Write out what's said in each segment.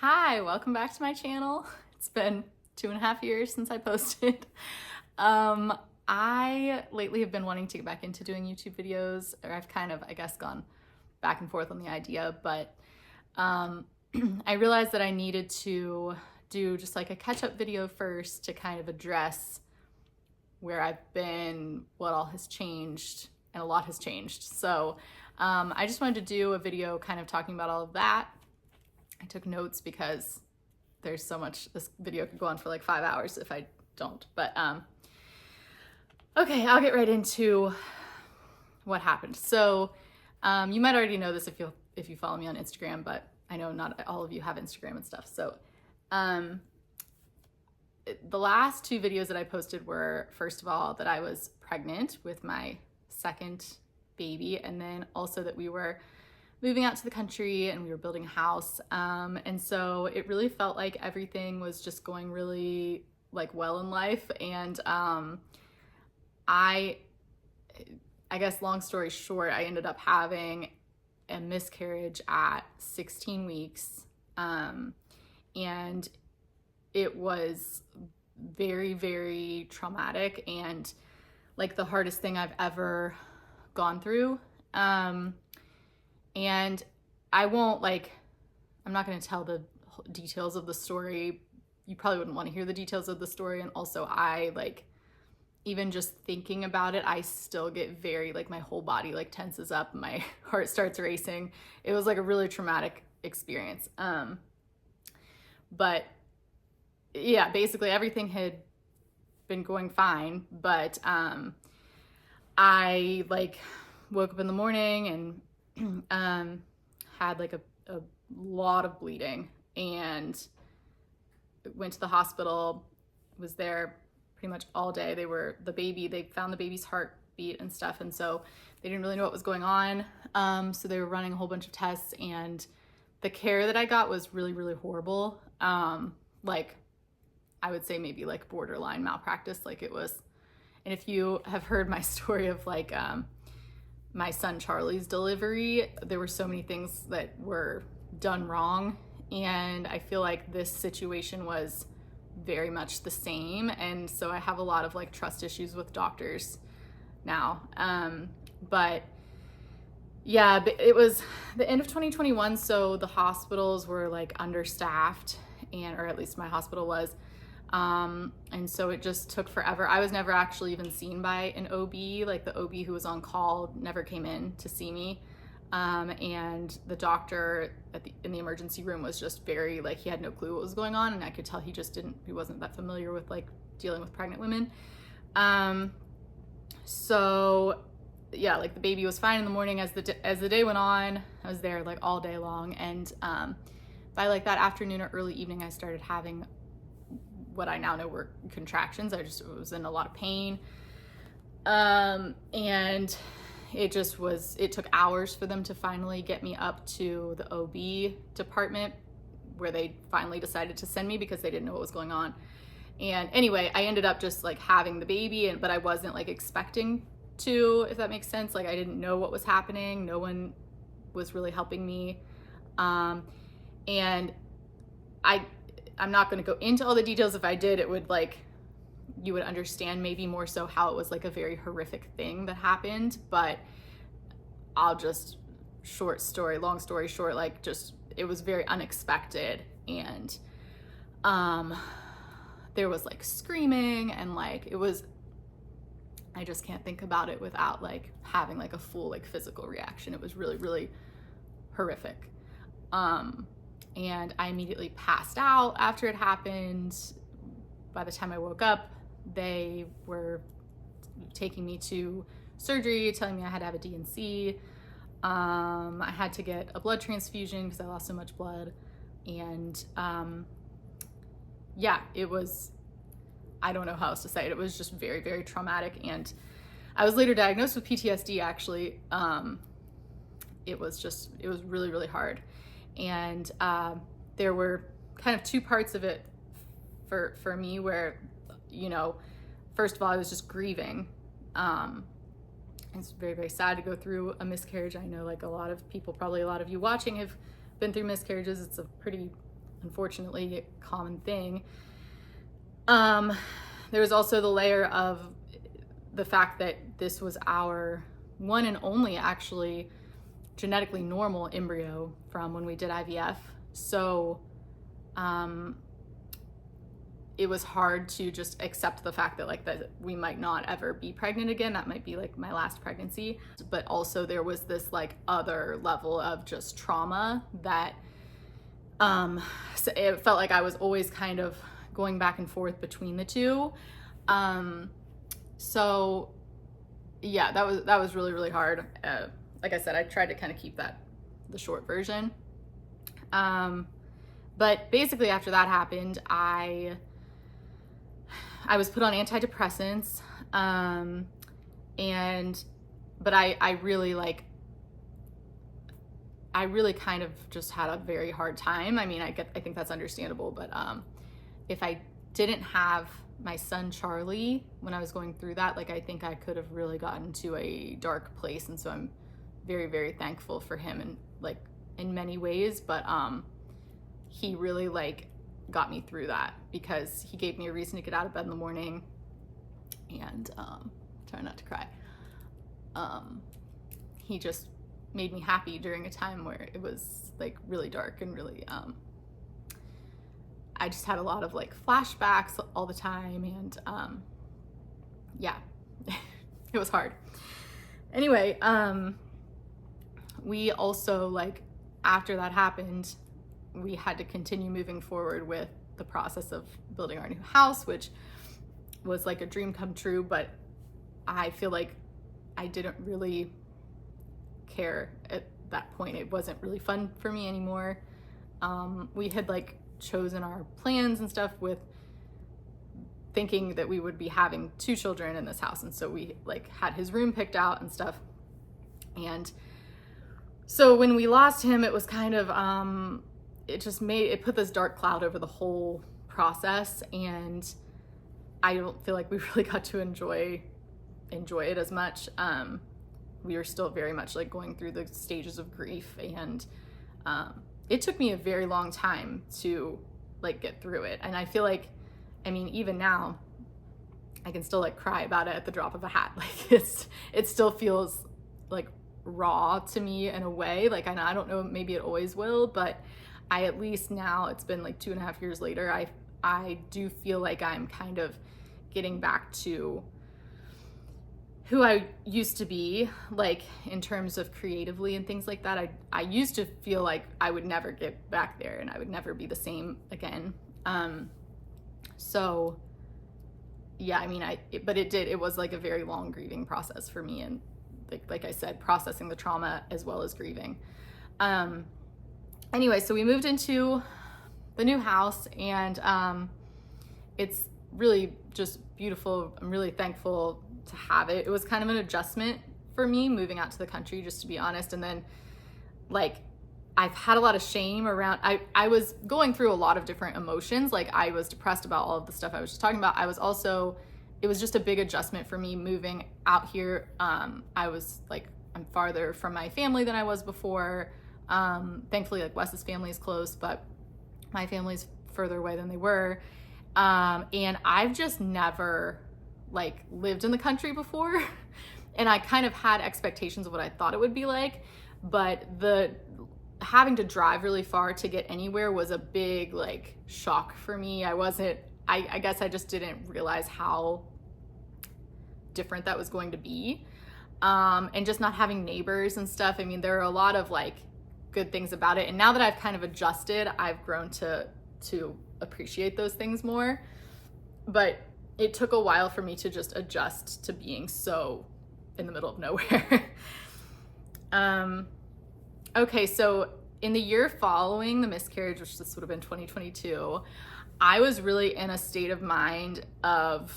Hi, welcome back to my channel. It's been 2.5 years since I posted. I lately have been wanting to get back into doing YouTube videos, or I've kind of, I guess, gone back and forth on the idea, but I realized that I needed to do just like a catch-up video first to kind of address where I've been, what all has changed, and a lot has changed. So I just wanted to do a video kind of talking about all of that. I took notes because there's so much, this video could go on for like 5 hours if I don't, but okay, I'll get right into what happened. So you might already know this if you follow me on Instagram, but I know not all of you have Instagram and stuff. So the last 2 videos that I posted were, first of all, that I was pregnant with my second baby, and then also that we were moving out to the country and we were building a house. And so it really felt like everything was just going really like well in life. And I guess long story short, I ended up having a miscarriage at 16 weeks. And it was very, very traumatic and like the hardest thing I've ever gone through. And I'm not going to tell the details of the story. You probably wouldn't want to hear the details of the story. And also even just thinking about it, I still get very, like, my whole body like tenses up, my heart starts racing. It was like a really traumatic experience. But yeah, basically everything had been going fine, but I like woke up in the morning and had like a lot of bleeding and went to the hospital, was there pretty much all day. They found the baby's heartbeat and stuff, and so they didn't really know what was going on. So they were running a whole bunch of tests, and the care that I got was really, really horrible. Like I would say maybe like borderline malpractice, like it was. And if you have heard my story of like my son Charlie's delivery, there were so many things that were done wrong, and I feel like this situation was very much the same. And so I have a lot of like trust issues with doctors now. But yeah, it was the end of 2021, so the hospitals were like understaffed, or at least my hospital was. And so it just took forever. I was never actually even seen by an OB. Like the OB who was on call never came in to see me. And the doctor in the emergency room was just very, like, he had no clue what was going on. And I could tell he wasn't that familiar with like dealing with pregnant women. So yeah, like the baby was fine in the morning. As the day went on, I was there like all day long. And, by like that afternoon or early evening, I started having what I now know were contractions. I just was in a lot of pain. And it took hours for them to finally get me up to the OB department, where they finally decided to send me because they didn't know what was going on. And anyway, I ended up just like having the baby, but I wasn't like expecting to, if that makes sense. Like I didn't know what was happening. No one was really helping me. And I'm not going to go into all the details. If I did, it would like, you would understand maybe more so how it was like a very horrific thing that happened. But I'll just, long story short, like just, it was very unexpected. And there was like screaming and like, I just can't think about it without like having like a full like physical reaction. It was really, really horrific. And I immediately passed out after it happened. By the time I woke up, they were taking me to surgery, telling me I had to have a D&C. I had to get a blood transfusion because I lost so much blood. And yeah, I don't know how else to say it. It was just very, very traumatic. And I was later diagnosed with PTSD, actually. It was really, really hard. And there were kind of 2 parts of it for me where, you know, first of all, I was just grieving. It's very, very sad to go through a miscarriage. I know like a lot of people, probably a lot of you watching, have been through miscarriages. It's a pretty unfortunately a common thing. There was also the layer of the fact that this was our one and only actually genetically normal embryo from when we did IVF. So it was hard to just accept the fact that like that we might not ever be pregnant again. That might be like my last pregnancy. But also there was this like other level of just trauma that so it felt like I was always kind of going back and forth between the two. So yeah, that was really, really hard. Like I said, I tried to kind of keep that the short version. But basically after that happened, I was put on antidepressants. But I really kind of just had a very hard time. I mean, I think that's understandable, but if I didn't have my son Charlie when I was going through that, like I think I could have really gotten to a dark place. And so I'm very, very thankful for him and like in many ways, but he really like got me through that because he gave me a reason to get out of bed in the morning and try not to cry. He just made me happy during a time where it was like really dark and really I just had a lot of like flashbacks all the time, and yeah, it was hard. Anyway, we also like after that happened, we had to continue moving forward with the process of building our new house, which was like a dream come true, but I feel like I didn't really care at that point. It wasn't really fun for me anymore. We had like chosen our plans and stuff with thinking that we would be having 2 children in this house, and so we like had his room picked out and stuff. And so when we lost him, it was kind of it put this dark cloud over the whole process, and I don't feel like we really got to enjoy it as much. We were still very much like going through the stages of grief, and it took me a very long time to like get through it. And I feel like, I mean, even now I can still like cry about it at the drop of a hat. Like it still feels like raw to me in a way. Like I don't know, maybe it always will, but I at least now, it's been like 2.5 years later, I do feel like I'm kind of getting back to who I used to be, like in terms of creatively and things like that. I used to feel like I would never get back there and I would never be the same again. So yeah, I mean, it was like a very long grieving process for me. And like I said, processing the trauma as well as grieving. Anyway, so we moved into the new house, and it's really just beautiful. I'm really thankful to have it. It was kind of an adjustment for me moving out to the country, just to be honest. And then like I've had a lot of shame around, I was going through a lot of different emotions. Like I was depressed about all of the stuff I was just talking about. It was just a big adjustment for me moving out here. I was like, I'm farther from my family than I was before. Thankfully, like Wes's family is close, but my family's further away than they were. And I've just never like lived in the country before. And I kind of had expectations of what I thought it would be like, but having to drive really far to get anywhere was a big like shock for me. I guess I just didn't realize how different that was going to be. And just not having neighbors and stuff. I mean, there are a lot of like good things about it. And now that I've kind of adjusted, I've grown to appreciate those things more. But it took a while for me to just adjust to being so in the middle of nowhere. Okay, so in the year following the miscarriage, which this would have been 2022, I was really in a state of mind of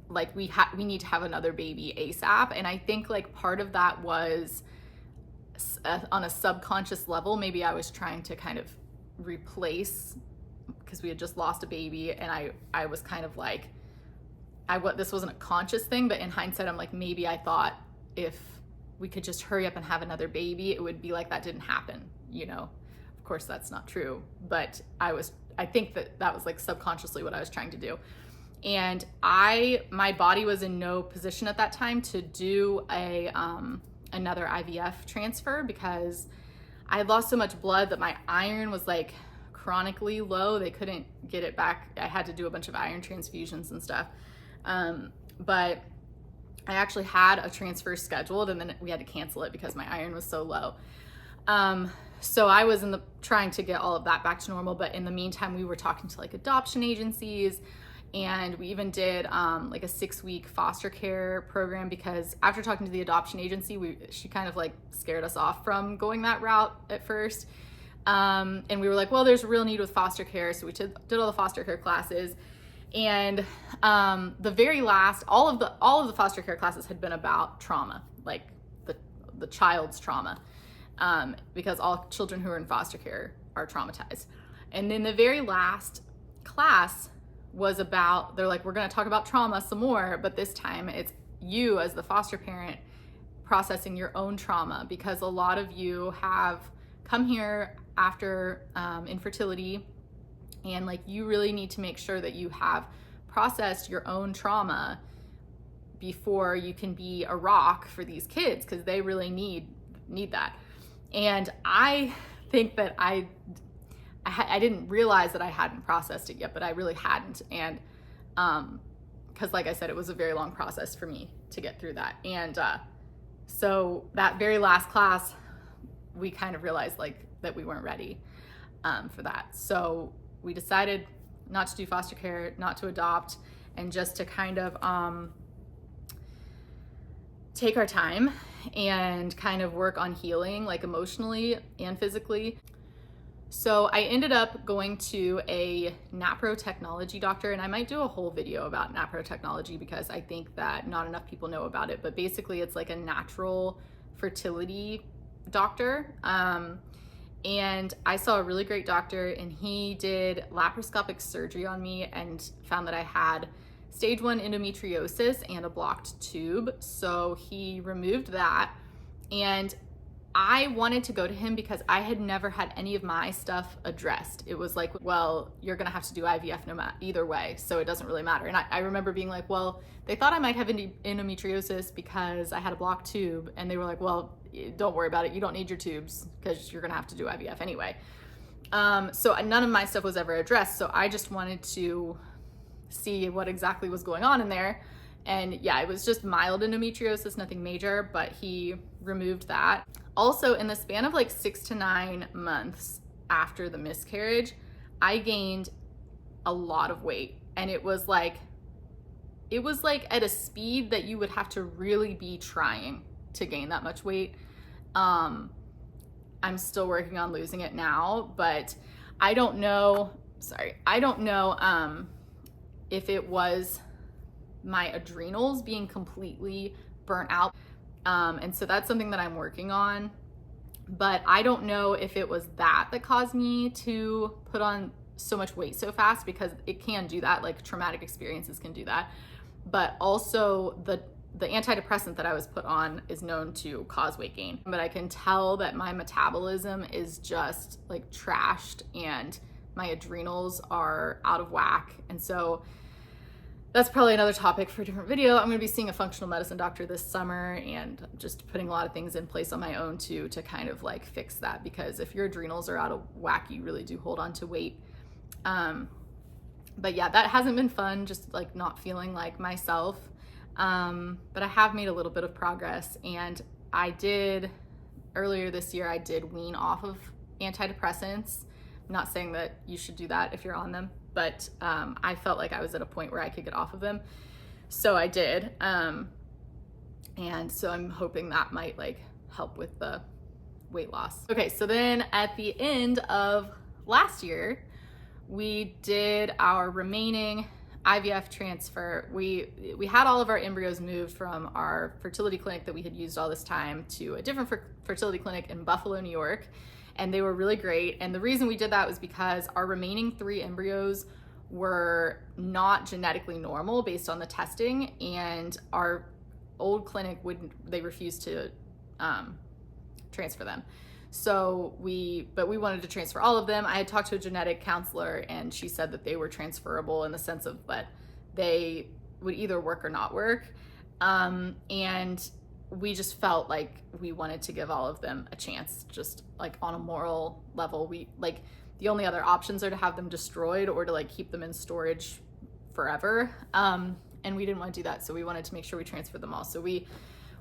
like, we need to have another baby ASAP. And I think like part of that was on a subconscious level, maybe I was trying to kind of replace, because we had just lost a baby, and I was kind of like, this wasn't a conscious thing, but in hindsight, I'm like, maybe I thought if we could just hurry up and have another baby, it would be like that didn't happen, you know? Of Of course, that's not true, but I think that was like subconsciously what I was trying to do. And my body was in no position at that time to do another IVF transfer because I had lost so much blood that my iron was like chronically low. They couldn't get it back. I had to do a bunch of iron transfusions and stuff. But I actually had a transfer scheduled, and then we had to cancel it because my iron was so low. So I was trying to get all of that back to normal. But in the meantime, we were talking to like adoption agencies, and we even did like a 6-week foster care program because after talking to the adoption agency, she kind of like scared us off from going that route at first. And we were like, well, there's a real need with foster care. So we did all the foster care classes. And the very last, all of the foster care classes had been about trauma, like the child's trauma, because all children who are in foster care are traumatized. And then the very last class was about, they're like, we're going to talk about trauma some more, but this time it's you as the foster parent processing your own trauma, because a lot of you have come here after infertility, and like you really need to make sure that you have processed your own trauma before you can be a rock for these kids, because they really need that. And I think that I didn't realize that I hadn't processed it yet, but I really hadn't. And because like I said, it was a very long process for me to get through that. And so that very last class, we kind of realized like that we weren't ready for that. So we decided not to do foster care, not to adopt, and just to kind of take our time and kind of work on healing, like emotionally and physically. So I ended up going to a naprotechnology doctor, and I might do a whole video about naprotechnology because I think that not enough people know about it, but basically it's like a natural fertility doctor. And I saw a really great doctor, and he did laparoscopic surgery on me and found that I had stage 1 endometriosis and a blocked tube. So he removed that, and I wanted to go to him because I had never had any of my stuff addressed. It was like, well, you're gonna have to do IVF no matter either way, so it doesn't really matter. And I remember being like, well, they thought I might have endometriosis because I had a blocked tube, and they were like, well, don't worry about it. You don't need your tubes because you're gonna have to do IVF anyway. So none of my stuff was ever addressed. So I just wanted to see what exactly was going on in there. And yeah, it was just mild endometriosis, nothing major, but he removed that. Also, in the span of like 6 to 9 months after the miscarriage, I gained a lot of weight. And it was like at a speed that you would have to really be trying to gain that much weight. I'm still working on losing it now, but I don't know if it was my adrenals being completely burnt out. And so that's something that I'm working on, but I don't know if it was that caused me to put on so much weight so fast, because it can do that, like traumatic experiences can do that. But also the antidepressant that I was put on is known to cause weight gain. But I can tell that my metabolism is just like trashed and my adrenals are out of whack. And so that's probably another topic for a different video. I'm gonna be seeing a functional medicine doctor this summer, and just putting a lot of things in place on my own too to kind of like fix that, because if your adrenals are out of whack, you really do hold on to weight. But yeah, that hasn't been fun, just like not feeling like myself. But I have made a little bit of progress, and earlier this year, I did wean off of antidepressants. I'm not saying that you should do that if you're on them, but I felt like I was at a point where I could get off of them. So I did. And so I'm hoping that might like help with the weight loss. Okay, so then at the end of last year, we did our remaining IVF transfer. We had all of our embryos moved from our fertility clinic that we had used all this time to a different fertility clinic in Buffalo, New York. And they were really great. And the reason we did that was because our remaining 3 embryos were not genetically normal based on the testing, and our old clinic refused to transfer them. So but we wanted to transfer all of them. I had talked to a genetic counselor and she said that they were transferable in the sense of, but they would either work or not work. And we just felt like we wanted to give all of them a chance, just like on a moral level. We like, the only other options are to have them destroyed or to like keep them in storage forever. And we didn't want to do that. So we wanted to make sure we transferred them all. So we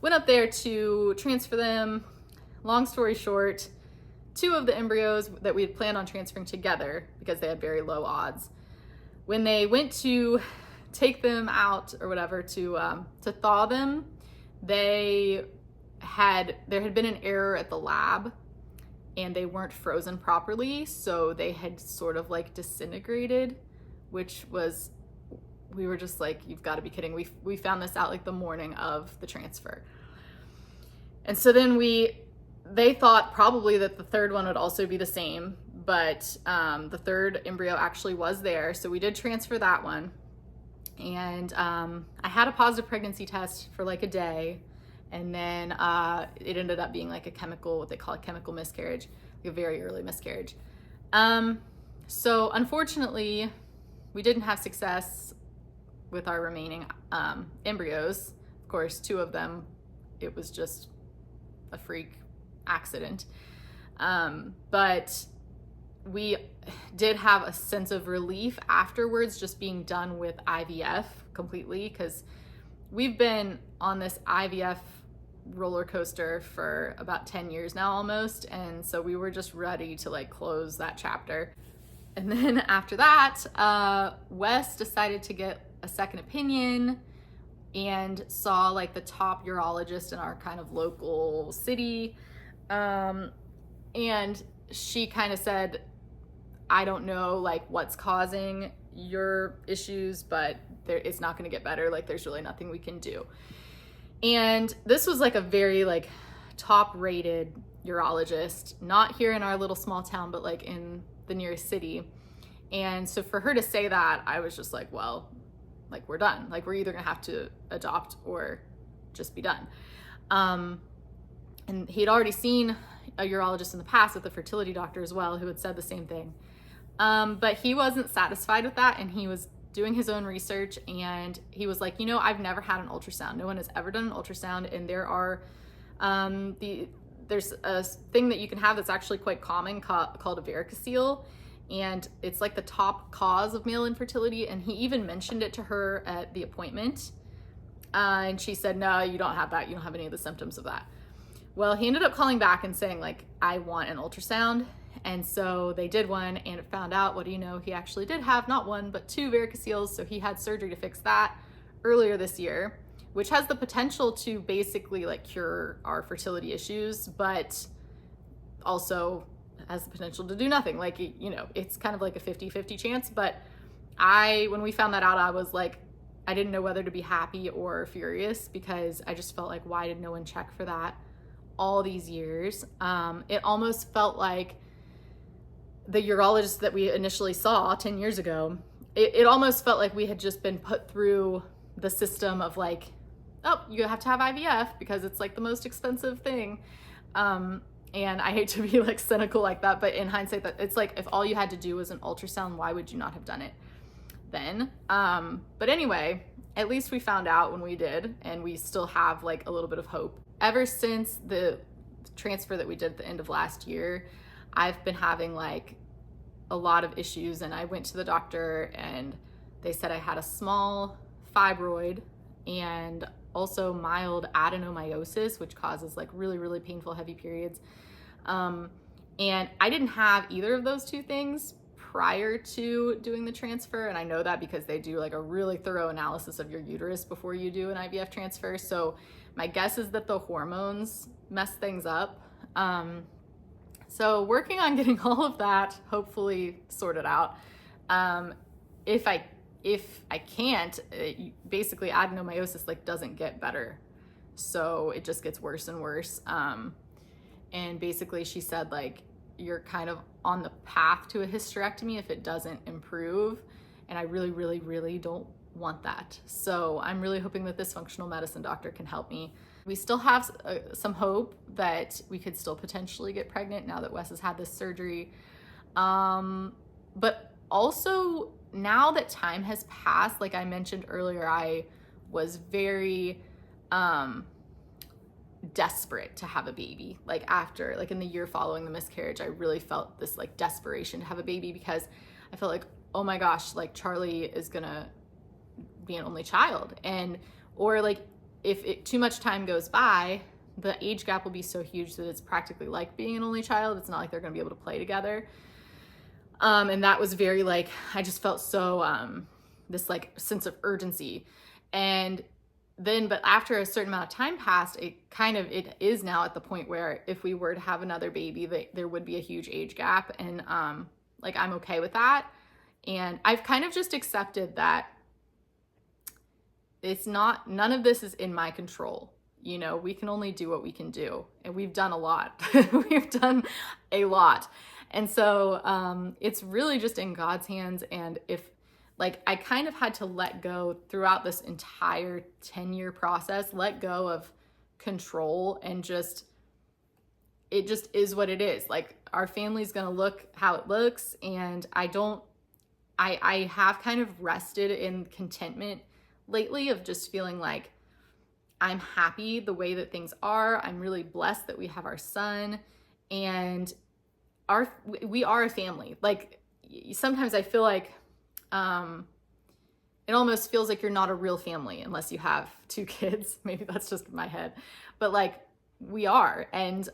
went up there to transfer them. Long story short, 2 of the embryos that we had planned on transferring together, because they had very low odds, when they went to take them out or whatever to thaw them, there had been an error at the lab and they weren't frozen properly. So they had sort of like disintegrated, which was, we were just like, you've got to be kidding. We found this out like the morning of the transfer. And so then they thought probably that the 3rd one would also be the same, but the 3rd embryo actually was there. So we did transfer that one. And I had a positive pregnancy test for like a day. And then it ended up being like what they call a chemical miscarriage, like a very early miscarriage. So unfortunately, we didn't have success with our remaining embryos. Of course, 2 of them, it was just a freak accident. But we did have a sense of relief afterwards, just being done with IVF completely, because we've been on this IVF roller coaster for about 10 years now almost. And so we were just ready to like close that chapter. And then after that, Wes decided to get a second opinion and saw like the top urologist in our kind of local city. And she kind of said, I don't know like what's causing your issues, but it's not going to get better. Like there's really nothing we can do. And this was like a very like top rated urologist, not here in our little small town, but like in the nearest city. And so for her to say that, I was just like, well, like we're done. Like we're either gonna have to adopt or just be done. And he'd already seen a urologist in the past with a fertility doctor as well, who had said the same thing. But he wasn't satisfied with that, and he was doing his own research, and he was like, I've never had an ultrasound. No one has ever done an ultrasound, and there's a thing that you can have that's actually quite common called a varicocele, and it's like the top cause of male infertility. And he even mentioned it to her at the appointment, and she said, no, you don't have that. You don't have any of the symptoms of that. Well, he ended up calling back and saying like, I want an ultrasound. And so they did one, and it found out, what do you know, he actually did have not 1, but 2 varicoceles. So he had surgery to fix that earlier this year, which has the potential to basically like cure our fertility issues, but also has the potential to do nothing. Like, it's kind of like a 50-50 chance. But when we found that out, I was like, I didn't know whether to be happy or furious, because I just felt like, why did no one check for that all these years? It almost felt like the urologist that we initially saw 10 years ago, it almost felt like we had just been put through the system of like, oh, you have to have IVF because it's like the most expensive thing. And I hate to be like cynical like that, but in hindsight, that it's like, if all you had to do was an ultrasound, why would you not have done it then? But anyway, at least we found out when we did, and we still have like a little bit of hope. Ever since the transfer that we did at the end of last year, I've been having like a lot of issues, and I went to the doctor and they said I had a small fibroid and also mild adenomyosis, which causes like really, really painful, heavy periods. And I didn't have either of those 2 things prior to doing the transfer. And I know that because they do like a really thorough analysis of your uterus before you do an IVF transfer. So my guess is that the hormones mess things up. So working on getting all of that hopefully sorted out. If I can't, basically adenomyosis like doesn't get better. So it just gets worse and worse. And basically she said like, you're kind of on the path to a hysterectomy if it doesn't improve. And I really, really, really don't want that. So I'm really hoping that this functional medicine doctor can help me We still have some hope that we could still potentially get pregnant now that Wes has had this surgery. But also now that time has passed, like I mentioned earlier, I was very desperate to have a baby. Like after, like in the year following the miscarriage, I really felt this like desperation to have a baby because I felt like, oh my gosh, like Charlie is gonna be an only child. And, or like if too much time goes by, the age gap will be so huge that it's practically like being an only child. It's not like they're gonna be able to play together. And that was very like, I just felt so, this like sense of urgency. And then, but after a certain amount of time passed, it is now at the point where if we were to have another baby, there would be a huge age gap. And, like, I'm okay with that. And I've kind of just accepted that none of this is in my control. You know, we can only do what we can do. And we've done a lot. We've done a lot. And so it's really just in God's hands. And like I kind of had to let go throughout this entire 10-year process, let go of control and it just is what it is. Like our family's going to look how it looks. And I have kind of rested in contentment lately of just feeling like I'm happy the way that things are. I'm really blessed that we have our son and we are a family. Like sometimes I feel like it almost feels like you're not a real family unless you have 2 kids. Maybe that's just my head, but like we are. And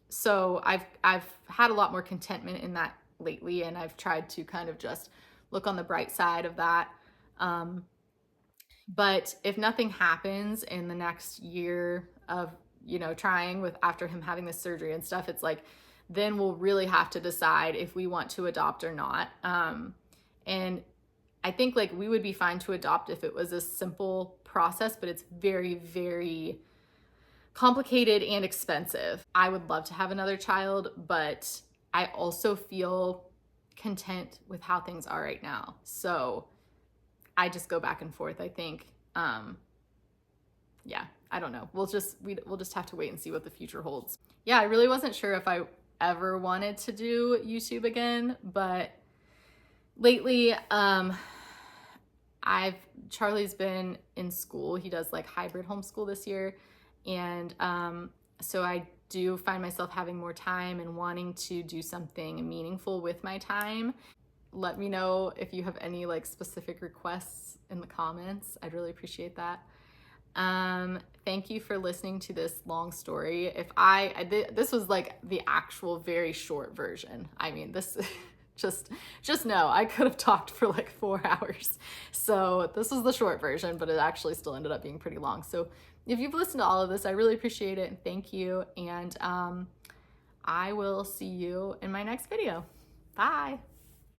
so I've had a lot more contentment in that lately, and I've tried to kind of just look on the bright side of that. But if nothing happens in the next year of, you know, trying after him having this surgery and stuff, it's like, then we'll really have to decide if we want to adopt or not. And I think like we would be fine to adopt if it was a simple process, but it's very, very complicated and expensive. I would love to have another child, but I also feel content with how things are right now. So I just go back and forth, I think. Yeah, I don't know. We'll just have to wait and see what the future holds. Yeah, I really wasn't sure if I ever wanted to do YouTube again, but lately, Charlie's been in school. He does like hybrid homeschool this year. And so I do find myself having more time and wanting to do something meaningful with my time. Let me know if you have any like specific requests in the comments. I'd really appreciate that. Thank you for listening to this long story. This was like the actual very short version. I mean, this just know I could have talked for like 4 hours. So this was the short version, but it actually still ended up being pretty long. So if you've listened to all of this, I really appreciate it and thank you. And I will see you in my next video. Bye.